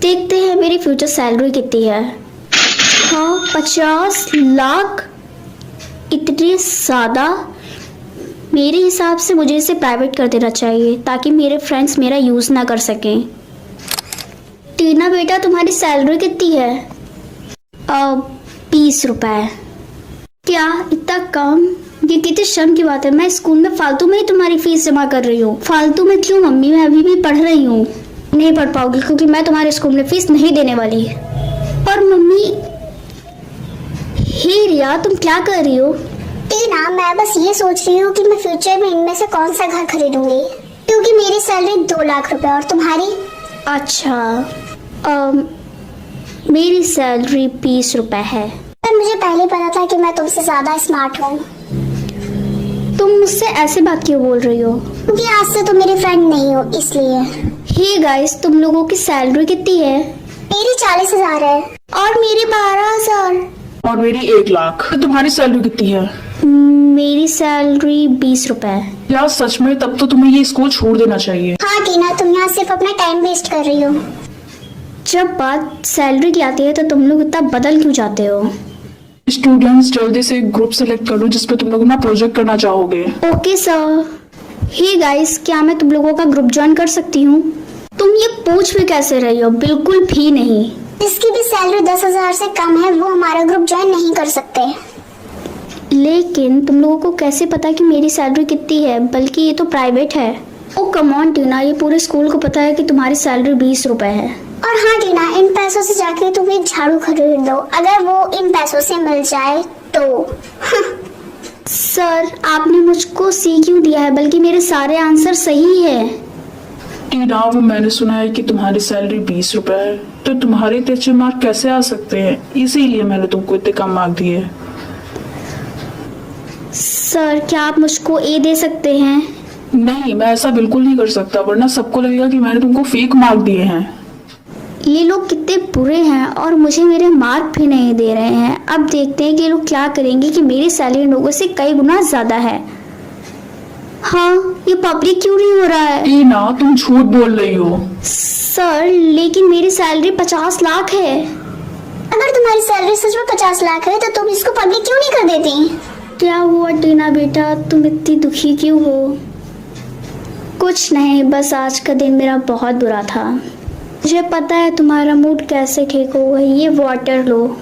देखते हैं मेरी फ्यूचर सैलरी कितनी है। हाँ, 50 लाख, इतने ज़्यादा। मेरे हिसाब से मुझे इसे प्राइवेट कर देना चाहिए ताकि मेरे फ्रेंड्स मेरा यूज़ ना कर सकें। टीना बेटा, तुम्हारी सैलरी कितनी है? 20 रुपए। क्या इतना कम? ये कितनी शर्म की बात है। मैं स्कूल में फालतू में ही तुम्हारी फीस जमा कर रही हूँ। फालतू में क्यों मम्मी, मैं अभी भी पढ़ रही हूँ। नहीं पढ़ पाओगी क्योंकि मैं तुम्हारे स्कूल में फीस नहीं देने वाली। पर मम्मी, हे रिया, तुम क्या कर रही हो? टीना, मैं बस ये सोच रही हूँ कि मैं फ्यूचर में इनमें से कौन सा घर खरीदूंगी, क्योंकि मेरी सैलरी 2 लाख रुपए और तुम्हारी? अच्छा, मेरी सैलरी 20 रुपए है। पर मुझे पहले पता था कि मैं तुमसे ज्यादा स्मार्ट हूँ। तुम मुझसे ऐसे बात क्यों बोल रही हो? क्योंकि आज से तुम मेरी फ्रेंड नहीं हो, इसलिए। हे गाइस, तुम लोगों की सैलरी कितनी है? मेरी 40,000 है। और मेरी 12,000। और मेरी 1 लाख। तो तुम्हारी सैलरी कितनी है? मेरी सैलरी 20 रुपए। यार सच में, तब तो तुम्हें ये स्कूल छोड़ देना चाहिए। हाँ टीना, तुम यहाँ सिर्फ अपना टाइम वेस्ट कर रही हो। जब बात सैलरी की आती है तो तुम लोग इतना बदल क्यों जाते हो? स्टूडेंट्स, जल्दी से एक ग्रुप सेलेक्ट कर लो जिसपे तुम लोग अपना प्रोजेक्ट करना चाहोगे। Okay sir. हे गाइस, क्या मैं तुम लोगों का ग्रुप ज्वाइन कर सकती हूँ? तुम ये पूछ भी कैसे रही हो? बिल्कुल भी नहीं। जिसकी भी सैलरी 10,000 से कम है वो हमारा ग्रुप ज्वाइन नहीं कर सकते। लेकिन तुम लोगों को कैसे पता कि मेरी सैलरी कितनी है? बल्कि ये तो प्राइवेट है। ओ कम ऑन टीना, ये पूरे स्कूल को पता है कि तुम्हारी सैलरी 20 रुपए है। और हाँ टीना, इन पैसों से जाके तुम एक झाड़ू खरीद दो, अगर वो इन पैसों से मिल जाए तो। सर, आपने मुझको सी क्यों दिया है? बल्कि मेरे सारे आंसर सही है। टीना, वो मैंने सुना है कि तुम्हारी सैलरी 20 रुपए है, तो तुम्हारे इतने अच्छे मार्क कैसे आ सकते हैं? इसीलिए मैंने तुमको इतने कम मार्क दिए। सर, क्या आप मुझको ए दे सकते हैं? नहीं, मैं ऐसा बिल्कुल नहीं कर सकता, वरना सबको लगेगा कि मैंने तुमको फेक मार्क दिए हैं। ये लोग कितने बुरे हैं और मुझे मेरे मार्क भी नहीं दे रहे हैं। अब देखते हैं कि ये लोग क्या करेंगे कि मेरी सैलरी लोगों से कई गुना ज्यादा है। हाँ, ये पब्लिक क्यों नहीं हो रहा है? टीना, तुम झूठ बोल रही हो। सर, लेकिन मेरी सैलरी 50 लाख है। अगर तुम्हारी सैलरी सच में 50 लाख है तो तुम इसको पब्लिक क्यों नहीं कर देती? क्या हुआ टीना बेटा, तुम इतनी दुखी क्यों हो? कुछ नहीं, बस आज का दिन मेरा बहुत बुरा था। मुझे पता है तुम्हारा मूड कैसे ठीक होगा। ये वाटर लो।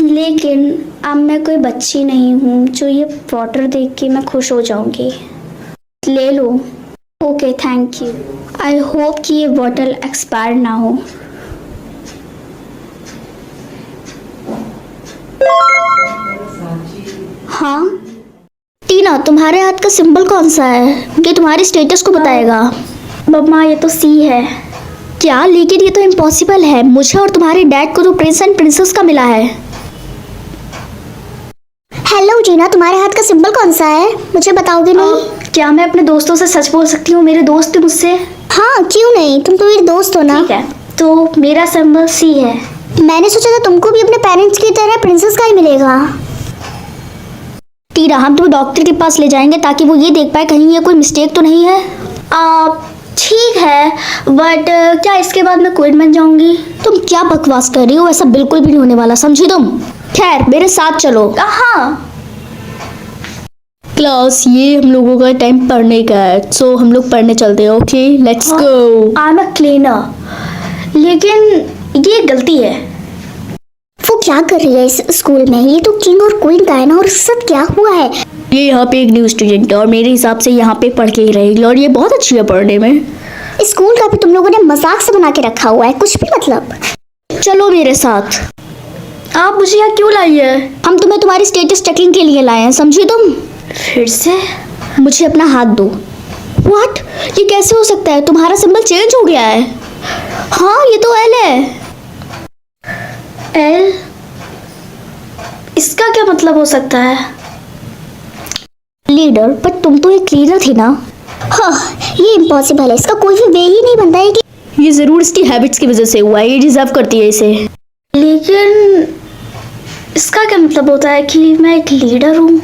लेकिन अब मैं कोई बच्ची नहीं हूँ जो ये वाटर देख के मैं खुश हो जाऊंगी। ले लो। Okay, thank you. I hope कि ये बॉटल एक्सपायर ना हो। हाँ टीना, तुम्हारे हाथ का सिंबल कौन सा है? ये तुम्हारे स्टेटस को बताएगा। मम्मा, ये तो सी है। क्या? लेकिन ये तो इम्पॉसिबल है। मुझे और तुम्हारे डैड को तो प्रिंस एंड प्रिंसेस का मिला है। हेलो जीना, तुम्हारे हाथ का सिंबल कौन सा है? मुझे बताओगे नहीं? क्या मैं अपने दोस्तों से सच बोल सकती हूँ? मेरे दोस्त थे मुझसे। हाँ, क्यों नहीं, तुम तो मेरे दोस्त हो ना। ठीक है, तो मेरा सिंबल सी है। मैंने सोचा था तुमको भी अपने पेरेंट्स की तरह प्रिंसेस का ही मिलेगा। टीना, हम तुम्हें डॉक्टर के पास ले जाएंगे ताकि वो ये देख पाए कहीं ये कोई मिस्टेक तो नहीं है। ठीक है, बट क्या इसके बाद मैं क्वीन बन जाऊंगी? तुम क्या बकवास कर रही हो? ऐसा बिल्कुल भी नहीं होने वाला, समझी तुम? खैर, मेरे साथ चलो। हाँ क्लास, ये हम लोगों का टाइम पढ़ने का है, सो हम लोग पढ़ने चलते हैं। Okay, let's go. I am a cleaner. लेकिन ये गलती है। वो क्या कर रही है इस स्कूल में? ये तो किंग और क्वीन का है ना, और उसके साथ क्या हुआ है? ये यहाँ पे एक न्यू स्टूडेंट है और मेरे हिसाब से यहाँ पे पढ़ के ही रहेगी और ये बहुत अच्छी है पढ़ने में। स्कूल का भी तुम लोगों ने मजाक से बना के रखा हुआ है, कुछ भी मतलब। चलो मेरे साथ। आप मुझे यहाँ क्यों लाई है? हम तुम्हें तुम्हारी स्टेटस चेकिंग के लिए लाए हैं, समझी तुम? फिर से? मुझे अपना हाथ दो। व्हाट? ये कैसे हो सकता है? तुम्हारा सिंबल चेंज हो गया है। हाँ, ये तो एल है। एल? इसका क्या मतलब हो सकता है? लीडर, पर तुम तो एक लीडर थी ना। हाँ, ये इम्पॉसिबल है, इसका कोई भी वे ही नहीं बनता है कि ये जरूर इसकी हैबिट्स की वजह से हुआ है, ये डिजर्व करती है इसे। लेकिन इसका क्या मतलब होता है कि मैं एक लीडर हूँ?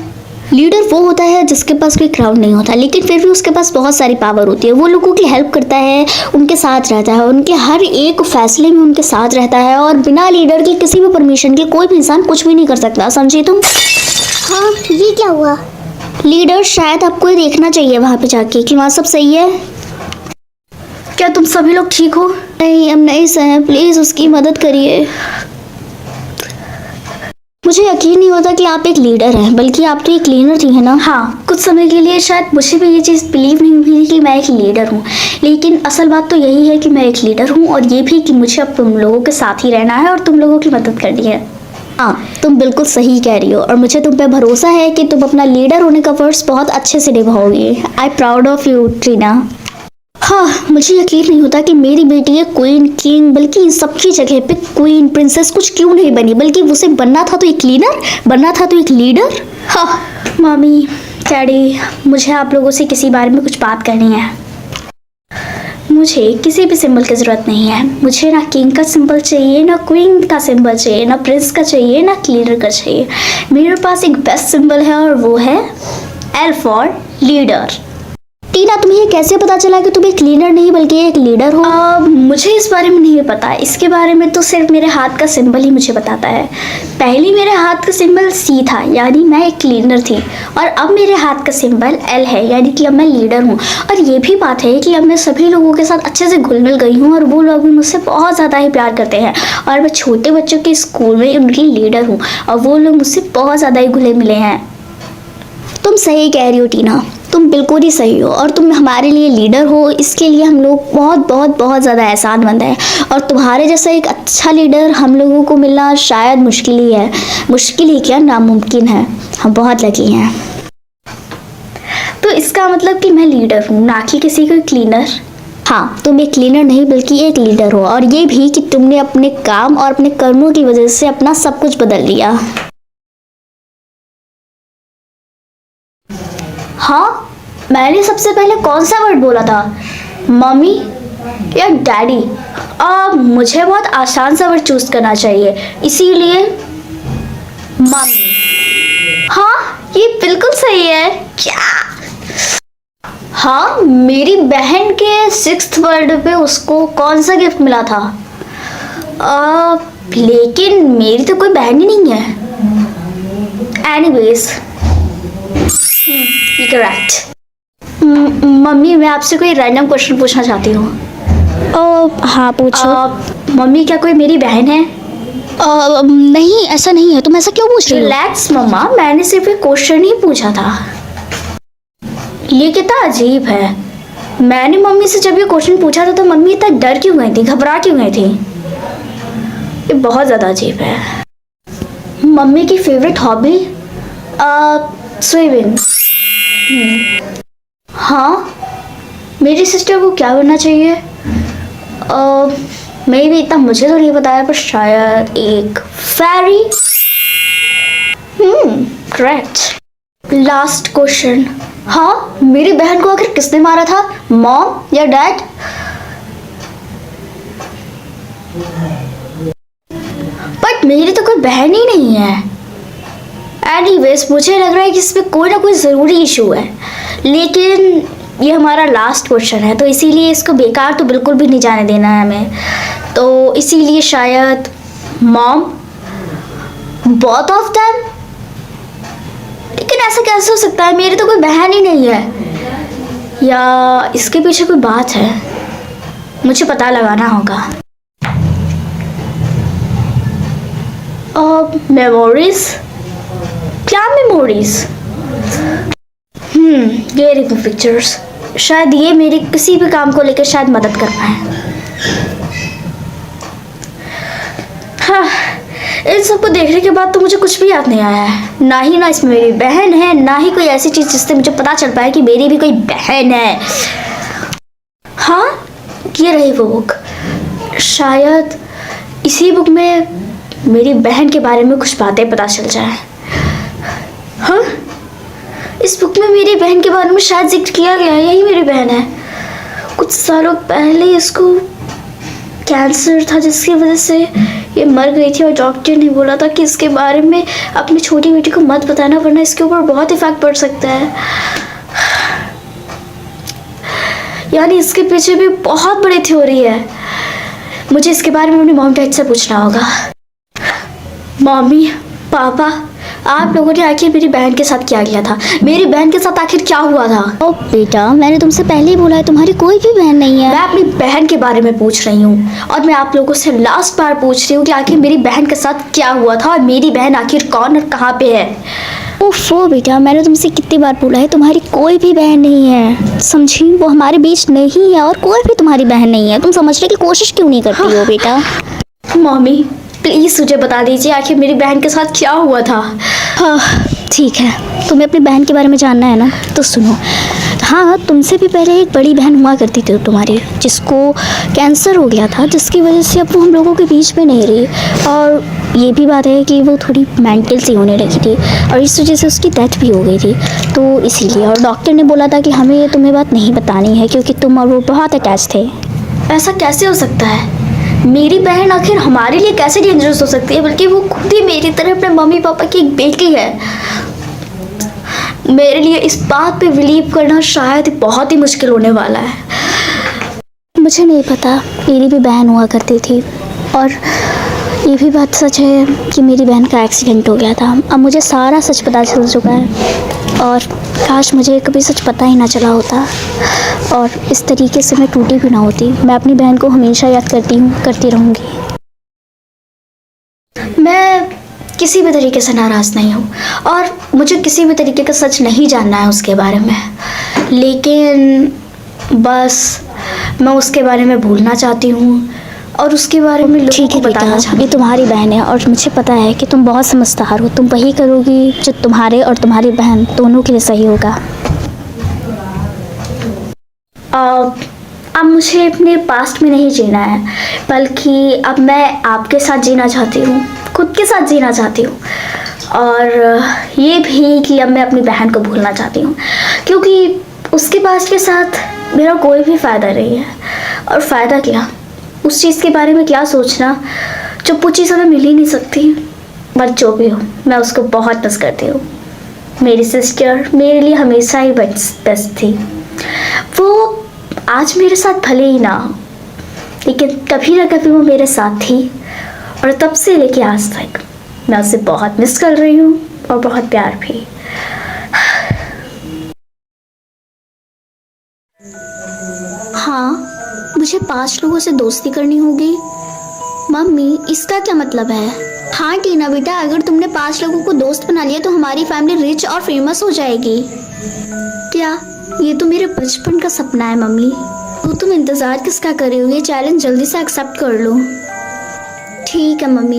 लीडर वो होता है जिसके पास कोई क्राउड नहीं होता, लेकिन फिर भी उसके पास बहुत सारी पावर होती है। वो लोगों की हेल्प करता है, उनके साथ रहता है, उनके हर एक फैसले में उनके साथ रहता है, और बिना लीडर की किसी भी परमिशन के कोई भी इंसान कुछ भी नहीं कर सकता। समझी तुम? हाँ, ये क्या हुआ? लीडर शायद आपको ये देखना चाहिए वहाँ पे जाके कि वहाँ सब सही है। क्या तुम सभी लोग ठीक हो? नहीं, हम नहीं सही हैं, प्लीज उसकी मदद करिए। मुझे यकीन नहीं होता कि आप एक लीडर हैं, बल्कि आप तो एक क्लीनर थी, है ना? हाँ, कुछ समय के लिए शायद मुझे भी ये चीज़ बिलीव नहीं हुई कि मैं एक लीडर हूँ, लेकिन असल बात तो यही है कि मैं एक लीडर हूँ, और ये भी कि मुझे अब तुम लोगों के साथ ही रहना है और तुम लोगों की मदद करनी है। हाँ, तुम बिल्कुल सही कह रही हो, और मुझे तुम पे भरोसा है कि तुम अपना लीडर होने का फर्ज बहुत अच्छे से निभाओगी। I proud of you Trina. हाँ, मुझे यकीन नहीं होता कि मेरी बेटी है क्वीन, किंग, बल्कि इन सबकी जगह पे क्वीन, प्रिंसेस कुछ क्यों नहीं बनी, बल्कि उसे बनना था तो एक क्लीनर, बनना था तो एक लीडर। हाँ मम्मी, डैडी, मुझे आप लोगों से किसी बारे में कुछ बात करनी है। मुझे किसी भी सिंबल की ज़रूरत नहीं है। मुझे ना किंग का सिंबल चाहिए, ना क्वीन का सिंबल चाहिए, ना प्रिंस का चाहिए, ना लीडर का चाहिए। मेरे पास एक बेस्ट सिंबल है, और वो है एल फॉर लीडर। टीना, तुम्हें ये कैसे पता चला कि तुम एक क्लीनर नहीं बल्कि एक लीडर हो? मुझे इस बारे में नहीं पता। इसके बारे में तो सिर्फ मेरे हाथ का सिंबल ही मुझे बताता है। पहले मेरे हाथ का सिंबल सी था, यानी मैं एक क्लीनर थी, और अब मेरे हाथ का सिंबल एल है, यानी कि अब मैं लीडर हूँ। और ये भी बात है कि अब मैं सभी लोगों के साथ अच्छे से घुल मिल गई हूँ, और वो लोग भी मुझसे बहुत ज़्यादा ही प्यार करते हैं, और मैं छोटे बच्चों के स्कूल में उनकी लीडर हूँ, और वो लोग मुझसे बहुत ज़्यादा ही घुले मिले हैं। तुम सही कह रही हो टीना, तुम बिल्कुल ही सही हो, और तुम हमारे लिए लीडर हो, इसके लिए हम लोग बहुत बहुत बहुत ज़्यादा एहसानमंद हैं। और तुम्हारे जैसा एक अच्छा लीडर हम लोगों को मिलना शायद मुश्किल ही है, मुश्किल ही क्या, नामुमकिन है। हम बहुत लकी हैं। तो इसका मतलब कि मैं लीडर हूँ, ना कि किसी को क्लीनर। हाँ, तुम एक क्लीनर नहीं बल्कि एक लीडर हो, और ये भी कि तुमने अपने काम और अपने कर्मों की वजह से अपना सब कुछ बदल लिया। हाँ, मैंने सबसे पहले कौन सा वर्ड बोला था, मम्मी या डैडी? मुझे बहुत आसान सा वर्ड चूज करना चाहिए, इसीलिए मम्मी। हाँ, ये बिल्कुल सही है। क्या? हाँ, मेरी बहन के 6th बर्थडे पे उसको कौन सा गिफ्ट मिला था? लेकिन मेरी तो कोई बहन ही नहीं है। Anyways, correct. मम्मी, मैं आपसे कोई रैंडम क्वेश्चन पूछना चाहती हूँ। हाँ, पूछो। मम्मी, क्या कोई मेरी बहन है? नहीं, ऐसा नहीं है। तुम ऐसा क्यों पूछ रही हो? रिलैक्स मम्मा, मैंने सिर्फ एक क्वेश्चन ही पूछा था। ये कितना अजीब है। मैंने मम्मी से जब ये क्वेश्चन पूछा था तो मम्मी इतना डर क्यों गई थी, घबरा क्यों गई थी? ये बहुत ज़्यादा अजीब है। मम्मी की फेवरेट हॉबी स्विमिंग। हाँ, मेरी सिस्टर को क्या बनना चाहिए? मैं भी इतना मुझे तो नहीं बताया, पर शायद एक फेरी। करेक्ट। Last question. हाँ, मेरी बहन को आखिर किसने मारा था, मॉम या डैड? बट मेरी तो कोई बहन ही नहीं है। एनीवेज, मुझे लग रहा है कि इसमें कोई ना कोई ज़रूरी इशू है, लेकिन ये हमारा लास्ट क्वेश्चन है, तो इसीलिए इसको बेकार तो बिल्कुल भी नहीं जाने देना है हमें। तो इसीलिए शायद मॉम, बोथ ऑफ देम। लेकिन ऐसा कैसे हो सकता है, मेरी तो कोई बहन ही नहीं है, या इसके पीछे कोई बात है? मुझे पता लगाना होगा। मेमोरीज? क्या मेमोरीज? ये देखो पिक्चर्स, शायद ये मेरे किसी भी काम को लेकर शायद मदद कर पाए। हाँ, इन सबको देखने के बाद तो मुझे कुछ भी याद नहीं आया है। ना ही ना इसमें मेरी बहन है, ना ही कोई ऐसी चीज़ जिससे मुझे पता चल पाए कि मेरी भी कोई बहन है। हाँ, ये रही वो बुक। शायद इसी बुक में मेरी बहन के बारे में कुछ बातें पता चल जाए। हाँ, इस बुक में मेरी बहन के बारे में शायद जिक्र किया गया है, यही मेरी बहन है। कुछ सालों पहले इसको कैंसर था जिसकी वजह से ये मर गई थी, और डॉक्टर ने बोला था कि इसके बारे में अपनी छोटी बेटी को मत बताना वरना इसके ऊपर बहुत इफेक्ट पड़ सकता है। यानी इसके पीछे भी बहुत बड़ी थ्योरी है। मुझे इसके बारे में अपनी मॉम डैड से पूछना होगा। मम्मी पापा, आप लोगों ने आखिर मेरी बहन के साथ क्या किया था? मेरी बहन के साथ आखिर क्या हुआ था? ओ बेटा, मैंने तुमसे पहले ही बोला है तुम्हारी कोई भी बहन नहीं है। मैं अपनी बहन के बारे में पूछ रही हूँ, और मैं आप लोगों से लास्ट बार पूछ रही हूँ कि आखिर मेरी बहन के साथ क्या हुआ था, और मेरी बहन आखिर कौन और कहाँ पे है? ओफो बेटा, मैंने तुमसे कितनी बार बोला है तुम्हारी कोई भी बहन नहीं है, समझी? वो हमारे बीच नहीं है और कोई भी तुम्हारी बहन नहीं है। तुम समझने की कोशिश क्यों नहीं करती हो बेटा? मम्मी प्लीज मुझे बता दीजिए आखिर मेरी बहन के साथ क्या हुआ था। हाँ ठीक है, तुम्हें अपनी बहन के बारे में जानना है ना, तो सुनो। हाँ, तुमसे भी पहले एक बड़ी बहन हुआ करती थी तुम्हारी, जिसको कैंसर हो गया था, जिसकी वजह से अब वो हम लोगों के बीच में नहीं रही। और ये भी बात है कि वो थोड़ी मेंटल सी होने लगी थी, और इस वजह से उसकी डेथ भी हो गई थी। तो इसीलिए, और डॉक्टर ने बोला था कि हमें ये तुम्हें बात नहीं बतानी है, क्योंकि तुम और वो बहुत अटैच थे। ऐसा कैसे हो सकता है? मेरी बहन आखिर हमारे लिए कैसे डेंजरस हो सकती है, बल्कि वो खुद ही मेरी तरह अपने मम्मी पापा की एक बेटी है। मेरे लिए इस बात पे बिलीव करना शायद बहुत ही मुश्किल होने वाला है। मुझे नहीं पता, मेरी भी बहन हुआ करती थी, और ये भी बात सच है कि मेरी बहन का एक्सीडेंट हो गया था। अब मुझे सारा सच पता चल चुका है, और काश मुझे कभी सच पता ही ना चला होता, और इस तरीके से मैं टूटी भी ना होती। मैं अपनी बहन को हमेशा याद करती हूँ, करती रहूँगी। मैं किसी भी तरीके से नाराज़ नहीं हूँ, और मुझे किसी भी तरीके का सच नहीं जानना है उसके बारे में, लेकिन बस मैं उसके बारे में भूलना चाहती हूँ और उसके बारे में लोगों ठीक को है बताना बेटा, चाहती ये तुम्हारी बहन है, और मुझे पता है कि तुम बहुत समझदार हो। तुम वही करोगी जो तुम्हारे और तुम्हारी बहन दोनों के लिए सही होगा। अब मुझे अपने पास्ट में नहीं जीना है, बल्कि अब मैं आपके साथ जीना चाहती हूँ, खुद के साथ जीना चाहती हूँ, और ये भी कि अब मैं अपनी बहन को भूलना चाहती हूँ, क्योंकि उसके पास्ट के साथ मेरा कोई भी फ़ायदा नहीं है। और फ़ायदा क्या, उस चीज़ के बारे में क्या सोचना जो वो चीज़ हमें मिल ही नहीं सकती। बट जो भी हो, मैं उसको बहुत मिस करती हूँ। मेरी सिस्टर मेरे लिए हमेशा ही बेस्ट थी। वो आज मेरे साथ भले ही ना हो, लेकिन कभी ना कभी वो मेरे साथ थी, और तब से लेके आज तक मैं उसे बहुत मिस कर रही हूँ, और बहुत प्यार भी। हाँ, मुझे 5 लोगों से दोस्ती करनी होगी। मम्मी, इसका क्या मतलब है? हाँ टीना बेटा, अगर तुमने 5 लोगों को दोस्त बना लिया तो हमारी फैमिली रिच और फेमस हो जाएगी। क्या? ये तो मेरे बचपन का सपना है मम्मी। तो तुम इंतजार किसका कर रही हो? ये चैलेंज जल्दी से एक्सेप्ट कर लो। ठीक है मम्मी।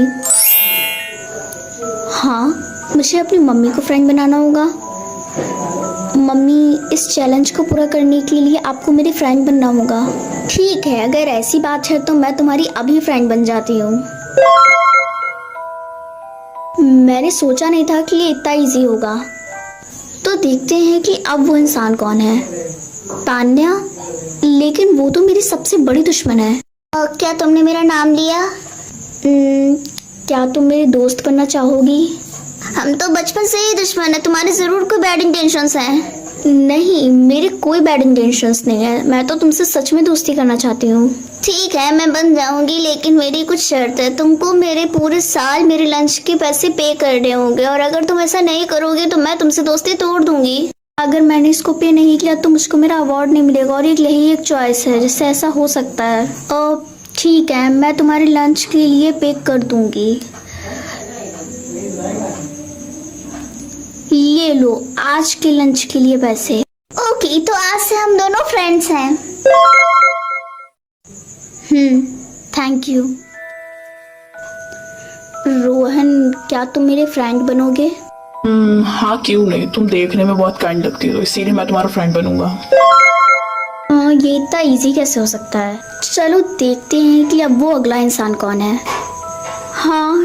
हाँ, मुझे अपनी मम्मी को फ्रेंड बनाना होगा। मम्मी, इस चैलेंज को पूरा करने के लिए आपको मेरी फ्रेंड बनना होगा। ठीक है, अगर ऐसी बात है तो मैं तुम्हारी अभी फ्रेंड बन जाती हूँ। मैंने सोचा नहीं था कि ये इतना इजी होगा। तो देखते हैं कि अब वो इंसान कौन है। तान्या? लेकिन वो तो मेरी सबसे बड़ी दुश्मन है। क्या तुमने मेरा नाम लिया? क्या तुम मेरी दोस्त बनना चाहोगी? हम तो बचपन से ही दुश्मन है, तुम्हारे जरूर कोई बैड इंटेंशंस हैं। नहीं, मेरे कोई बैड इंटेंशंस नहीं है, मैं तो तुमसे सच में दोस्ती करना चाहती हूँ। ठीक है, मैं बन जाऊंगी, लेकिन मेरी कुछ शर्त है। तुमको मेरे पूरे साल मेरे लंच के पैसे पे करने होंगे, और अगर तुम ऐसा नहीं करोगे तो मैं तुमसे दोस्ती तोड़ दूंगी। अगर मैंने इसको पे नहीं किया तो मुझको मेरा अवार्ड नहीं मिलेगा, और यही एक चॉइस है जिससे ऐसा हो सकता है। ठीक है, मैं तुम्हारे लंच के लिए पे कर दूंगी। ये लो आज के लंच के लिए पैसे। ओके, तो आज से हम दोनों फ्रेंड्स हैं। Thank you. रोहन, क्या तुम मेरे फ्रेंड बनोगे? हाँ क्यों नहीं, तुम देखने में बहुत काइंड लगती हो, इसीलिए मैं तुम्हारा फ्रेंड बनूंगा। ये इतना इजी कैसे हो सकता है? चलो देखते हैं कि अब वो अगला इंसान कौन है। हाँ,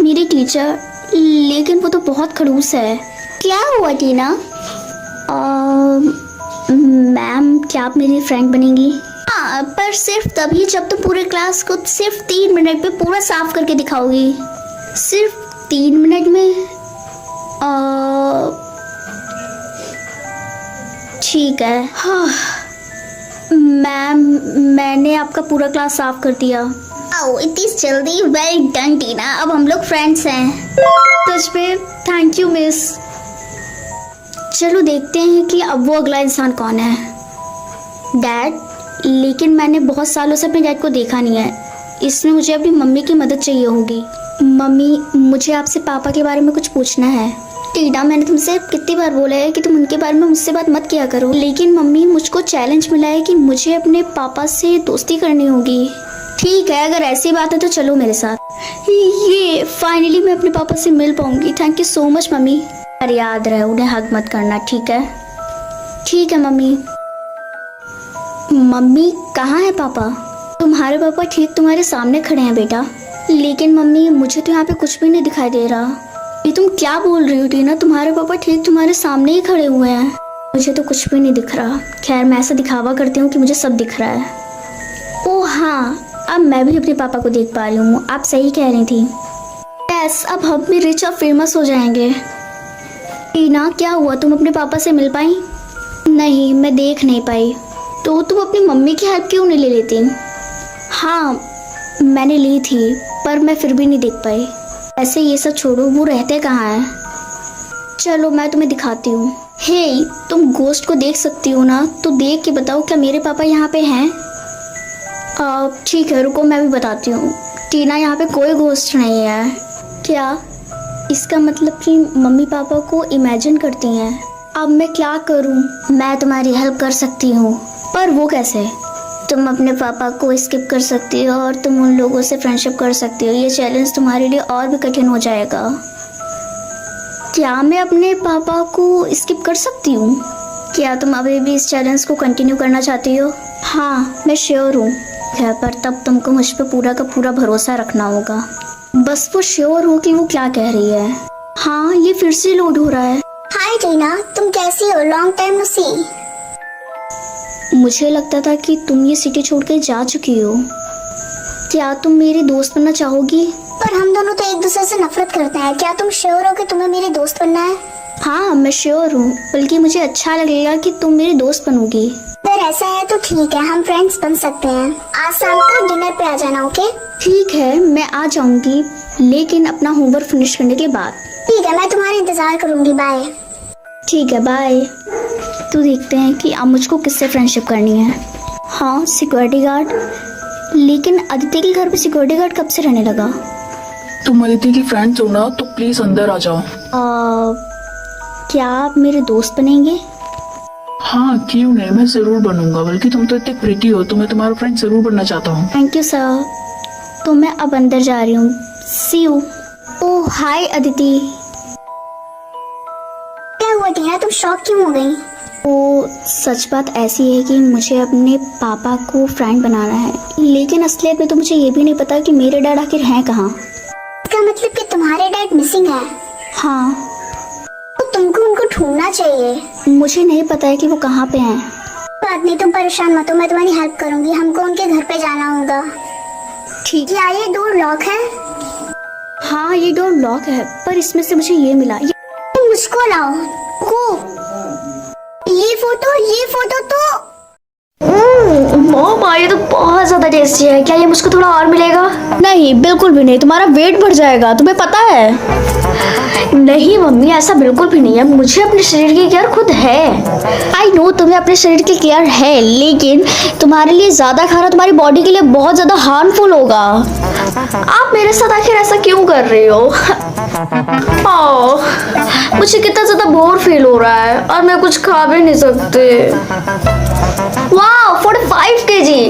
मेरी टीचर, लेकिन वो तो बहुत खड़ूस है। क्या हुआ टीना? मैम, क्या आप मेरी फ्रेंड बनेंगी? हाँ, पर सिर्फ तभी जब तुम पूरे क्लास को सिर्फ 3 मिनट में पूरा साफ करके दिखाओगी। सिर्फ 3 मिनट में? ठीक है। हाँ मैम, मैंने आपका पूरा क्लास साफ कर दिया। आओ इतनी जल्दी, वेल डन टीना, अब हम लोग फ्रेंड्स हैं। सच में थैंक यू मिस। चलो देखते हैं कि अब वो अगला इंसान कौन है। डैड, लेकिन मैंने बहुत सालों से अपने डैड को देखा नहीं है, इसमें मुझे अपनी मम्मी की मदद चाहिए होगी। मम्मी, मुझे आपसे पापा के बारे में कुछ पूछना है। टीना, मैंने तुमसे कितनी बार बोला है कि तुम उनके बारे में मुझसे बात मत किया करो, लेकिन मम्मी मुझको चैलेंज मिला है कि मुझे अपने पापा से दोस्ती करनी होगी। ठीक है, अगर ऐसी बात है तो चलो मेरे साथ। ये फाइनली मैं अपने पापा से मिल पाऊंगी। Thank you so much mummy. पर याद रहे उन्हें हग मत करना, ठीक है? ठीक है मम्मी। मम्मी कहाँ है पापा? तुम्हारे पापा ठीक तुम्हारे सामने खड़े हैं बेटा। लेकिन मम्मी मुझे तो यहाँ पे कुछ भी नहीं दिखाई दे रहा। ये तुम क्या बोल रही हो टीना? तुम्हारे पापा ठीक तुम्हारे सामने ही खड़े हुए हैं। मुझे तो कुछ भी नहीं दिख रहा। खैर मैं ऐसा दिखावा करती हूँ कि मुझे सब दिख रहा है। ओह हाँ, अब मैं भी अपने पापा को देख पा रही हूँ। आप सही कह रही थी। यस, अब हम भी रिच और फेमस हो जाएंगे। टीना क्या हुआ, तुम अपने पापा से मिल पाई? नहीं, मैं देख नहीं पाई। तो तुम अपनी मम्मी की हेल्प क्यों नहीं ले लेती? हाँ मैंने ली थी, पर मैं फिर भी नहीं देख पाई। ऐसे ये सब छोड़ो, वो रहते कहाँ हैं? चलो मैं तुम्हें दिखाती हूँ। हे, तुम गोश्त को देख सकती हो ना? तो देख के बताओ क्या मेरे पापा यहाँ पे हैं? ठीक है, रुको मैं भी बताती हूँ। टीना, यहाँ पे कोई गोश्त नहीं है। क्या? इसका मतलब कि मम्मी पापा को इमेजिन करती हैं। अब मैं क्या करूँ? मैं तुम्हारी हेल्प कर सकती हूँ। पर वो कैसे? तुम अपने पापा को स्किप कर सकती हो और तुम उन लोगों से फ्रेंडशिप कर सकती हो। ये चैलेंज तुम्हारे लिए और भी कठिन हो जाएगा। क्या मैं अपने पापा को स्किप कर सकती हूँ? क्या तुम अभी भी इस चैलेंज को कंटिन्यू करना चाहती हो? हाँ मैं श्योर हूँ। पर तब तुमको मुझ पर पूरा का पूरा भरोसा रखना होगा। बस वो श्योर हो कि वो क्या कह रही है। हाँ ये फिर से लोड हो रहा है। हाय टीना, तुम कैसी हो? लॉन्ग टाइम नो सी। मुझे लगता था कि तुम ये सिटी छोड़ के जा चुकी हो। क्या तुम मेरी दोस्त बनना चाहोगी? पर हम दोनों तो एक दूसरे से नफरत करते हैं। क्या तुम श्योर हो कि तुम्हें मेरी दोस्त बनना है? हाँ मैं श्योर हूँ, बल्कि मुझे अच्छा लगेगा कि तुम मेरी दोस्त बनोगी। अगर ऐसा है तो ठीक है, हम फ्रेंड्स बन सकते हैं। आज शाम को डिनर पे आ जाना, ओके? ठीक है मैं आ जाऊंगी, लेकिन अपना होमवर्क फिनिश करने के बाद। ठीक है, मैं तुम्हारा इंतजार करूंगी। बाय। ठीक है बाय। तो देखते हैं कि अब मुझको किससे फ्रेंडशिप करनी है। हाँ सिक्योरिटी गार्ड। लेकिन अदिति के घर पे सिक्योरिटी गार्ड कब से रहने लगा? तुम अदिति की फ्रेंड्स हो ना, तो प्लीज अंदर आ जाओ। क्या आप मेरे दोस्त बनेंगे? हाँ क्यों नहीं, मैं जरूर बनूंगा। बल्कि तुम तो इतने प्रिटी हो, तो मैं तुम्हारा फ्रेंड जरूर बनना चाहता हूँ। Thank you sir. तो मैं अब अंदर जा रही हूँ। सी यू। ओह हाय अदिति। क्या हुआ टीना, तुम शॉक क्यों हो गई? वो सच बात ऐसी है कि मुझे अपने पापा को फ्रेंड बनाना है, लेकिन असलियत में तो मुझे ये भी नहीं पता कि मेरे डैड आखिर हैं कहाँ। इसका मतलब कि तुम्हारे डैड मिसिंग है? हाँ। तो तुमको उनको ढूंढना चाहिए। मुझे नहीं पता है कि वो कहाँ पे हैं। बात नहीं, तुम परेशान मत हो, मैं तुम्हारी हेल्प करूंगी। हमको उनके घर पे जाना होगा। ठीक। क्या ये डोर लॉक है? हाँ ये डोर लॉक है, पर इसमें से मुझे ये मिला। तुम मुझको लाओ। ये फोटो तो मम्मा ये तो बहुत ज्यादा टेस्टी है। क्या ये मुझको थोड़ा और मिलेगा? नहीं बिल्कुल भी नहीं, तुम्हारा वेट बढ़ जाएगा, तुम्हें पता है। नहीं मम्मी ऐसा बिल्कुल भी नहीं है, मुझे अपने शरीर की केयर खुद है। आई नो तुम्हें अपने शरीर की केयर है, लेकिन तुम्हारे लिए ज्यादा खाना तुम्हारी बॉडी के लिए बहुत ज्यादा हार्मफुल होगा। आप मेरे साथ आखिर ऐसा क्यों कर रहे हो? मुझे कितना ज्यादा बोर फील हो रहा है और मैं कुछ खा भी नहीं सकती। वाह 45 केजी,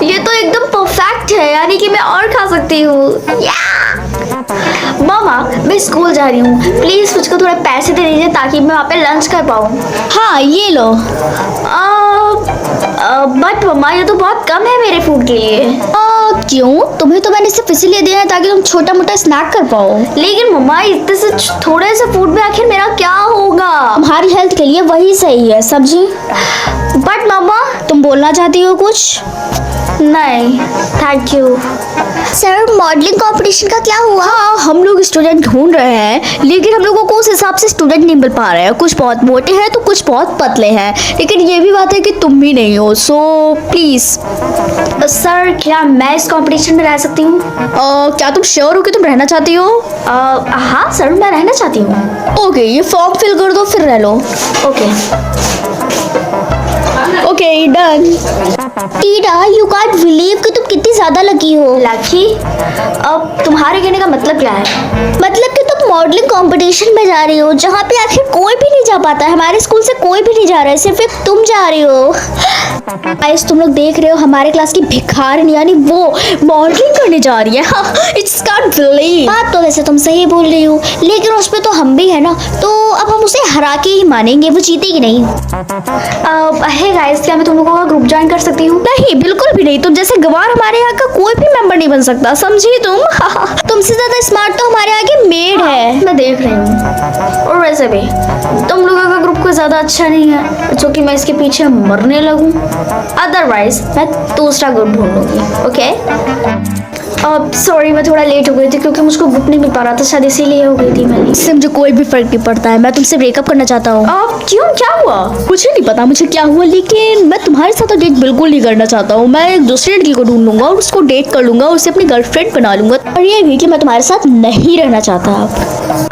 ये तो एकदम परफेक्ट है, यानी कि मैं और खा सकती हूँ। मामा मैं स्कूल जा रही हूँ, प्लीज मुझको थोड़ा पैसे दे दीजिए ताकि मैं वहाँ पे लंच कर पाऊँ। हाँ ये लो। बट मम्मा ये तो बहुत कम है मेरे फूड के लिए। क्यों? तुम्हें तो मैंने सिर्फ इसीलिए दिया है ताकि तुम छोटा मोटा स्नैक कर पाओ। लेकिन मम्मा इतने से थोड़े से फूड में आखिर मेरा क्या होगा? तुम्हारी हेल्थ के लिए वही सही है सब्जी। बट मम्मा तुम बोलना चाहती हो कुछ? नहीं, thank you. Sir modelling competition का क्या हुआ? हाँ, हम लोग स्टूडेंट ढूंढ रहे हैं, लेकिन हम लोगों को उस हिसाब से स्टूडेंट नहीं मिल पा रहे हैं। कुछ बहुत मोटे हैं तो कुछ बहुत पतले हैं, लेकिन ये भी बात है कि तुम भी नहीं हो, सो प्लीज़। सर क्या मैं इस कंपटीशन में रह सकती हूँ? क्या तुम श्योर हो कि तुम रहना चाहती हो? हाँ सर, मैं रहना चाहती हूँ। ओके, ये फॉर्म फिल कर दो, फिर रह लो। Okay. Okay, done. Tina, you can't believe कि तुम कितनी ज्यादा लकी हो। लकी? अब तुम्हारे कहने का मतलब क्या है? मतलब कि तुम मॉडलिंग कंपटीशन में जा रही हो, जहाँ पे आखिर कोई भी नहीं जा पाता है। हमारे स्कूल से कोई भी नहीं जा रहा है, सिर्फ एक तुम जा रही हो। गाइस, तुम लोग देख रहे हो हमारे क्लास की भिखारिनी, यानी वो मॉडलिंग करने जा रही है। हाँ, इट्स कांट बिलीव। बात तो वैसे तुम सही बोल रही हो, लेकिन उसमें तो हम भी है ना, तो अब हम उसे हरा के ही मानेंगे, वो जीतेगी नहीं। हे गाइस, क्या मैं तुम लोगों का ग्रुप ज्वाइन कर सकती हूँ? नहीं, बिल्कुल भी नहीं। तुम जैसे गवार हमारे यहाँ का कोई भी मेंबर नहीं बन सकता, समझी तुम? तुमसे ज्यादा स्मार्ट तो हमारे आगे मेड है। मैं देख रही हूँ। और वैसे भी तुम लोगों का ग्रुप कोई ज्यादा अच्छा नहीं है, जो कि मैं इसके पीछे मरने लगूं। अदरवाइज मैं दूसरा ग्रुप ढूंढूंगी। ओके? सॉरी, मैं थोड़ा लेट हो गई थी क्योंकि मुझको ग्रुप नहीं मिल पा रहा था, शायद इसीलिए हो गई थी मैंने। इससे मुझे कोई भी फर्क नहीं पड़ता है, मैं तुमसे ब्रेकअप करना चाहता हूँ। क्यों, क्या हुआ? मुझे नहीं पता मुझे क्या हुआ, लेकिन मैं तुम्हारे साथ तो डेट बिल्कुल नहीं करना चाहता हूँ। मैं एक दूसरी लड़की को ढूंढ लूंगा और उसको डेट कर लूंगा, उसे अपनी गर्लफ्रेंड बना लूंगा। और ये भी कि मैं तुम्हारे साथ नहीं रहना चाहता अब।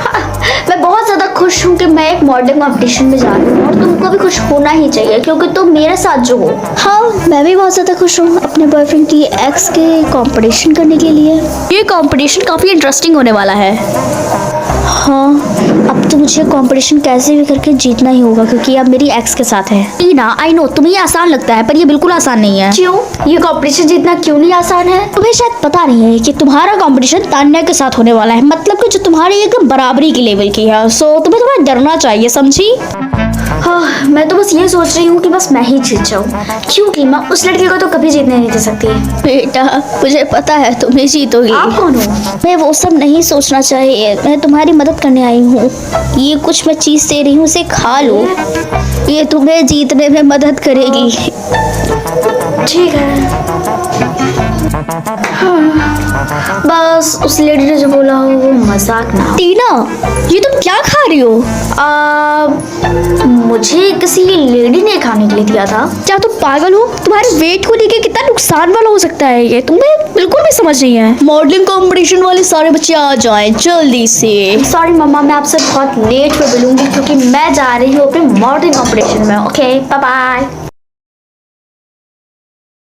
मैं बहुत ज़्यादा खुश हूँ कि मैं एक मॉडलिंग कंपटीशन में जा रही हूँ, और तुमको भी खुश होना ही चाहिए क्योंकि तुम मेरे साथ जो हो। हाँ, मैं भी बहुत ज़्यादा खुश हूँ अपने बॉयफ्रेंड की एक्स के कंपटीशन करने के लिए। ये कंपटीशन काफ़ी इंटरेस्टिंग होने वाला है। हाँ, अब तो मुझे कंपटीशन कैसे भी करके जीतना ही होगा क्योंकि अब मेरी एक्स के साथ है। टीना, आई नो तुम्हें ये आसान लगता है, पर ये बिल्कुल आसान नहीं है। क्यों? ये कंपटीशन जीतना क्यों नहीं आसान है? तुम्हें शायद पता नहीं है कि तुम्हारा कंपटीशन तान्या के साथ होने वाला है, मतलब कि जो तुम्हारी एकदम बराबरी की लेवल की है। सो तुम्हें थोड़ा डरना चाहिए, समझी? हाँ, मैं तो बस ये सोच रही हूँ कि बस मैं ही जीत जाऊँ, क्योंकि मैं उस लड़की को तो कभी जीतने नहीं दे सकती। बेटा, मुझे पता है तुम्हें जीतोगी। आप कौन हो? मैं वो सब नहीं सोचना चाहिए, मैं तुम्हारी मदद करने आई हूँ। ये कुछ मैं चीज़ दे रही हूँ, उसे खा लो, ये तुम्हें जीतने में मदद करेगी। ठीक है। बस उस लेडी ने जो बोला हो वो मजाक ना हो। टीना, ये तुम क्या खा रही हो? मुझे किसी लेडी ने खाने के लिए दिया था। क्या तुम पागल हो? तुम्हारे वेट को लेके कितना नुकसान वाला हो सकता है ये, तुम्हें बिल्कुल भी समझ नहीं है। मॉडलिंग कंपटीशन वाले सारे बच्चे आ जाएं जल्दी से। सॉरी मम्मा, मैं आपसे बहुत लेट पे मिलूंगी क्योंकि मैं जा रही हूँ अपने मॉडलिंग कंपटीशन में। Okay, bye bye.